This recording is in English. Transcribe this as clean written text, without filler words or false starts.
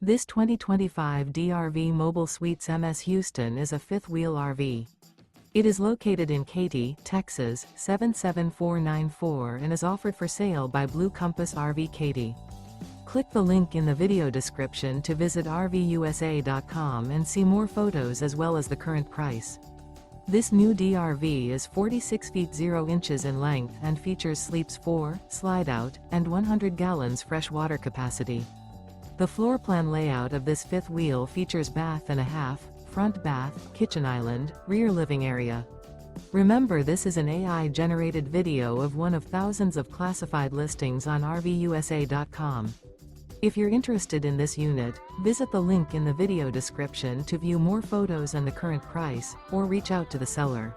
This 2025 DRV Mobile Suites MS Houston is a fifth-wheel RV. It is located in Katy, Texas, 77494 and is offered for sale by Blue Compass RV Katy. Click the link in the video description to visit RVUSA.com and see more photos as well as the current price. This new DRV is 46 feet 0 inches in length and features sleeps 4, slide-out, and 100 gallons fresh water capacity. The floor plan layout of this fifth wheel features bath and a half, front bath, kitchen island, rear living area. Remember, this is an AI-generated video of one of thousands of classified listings on RVUSA.com. If you're interested in this unit, visit the link in the video description to view more photos and the current price, or reach out to the seller.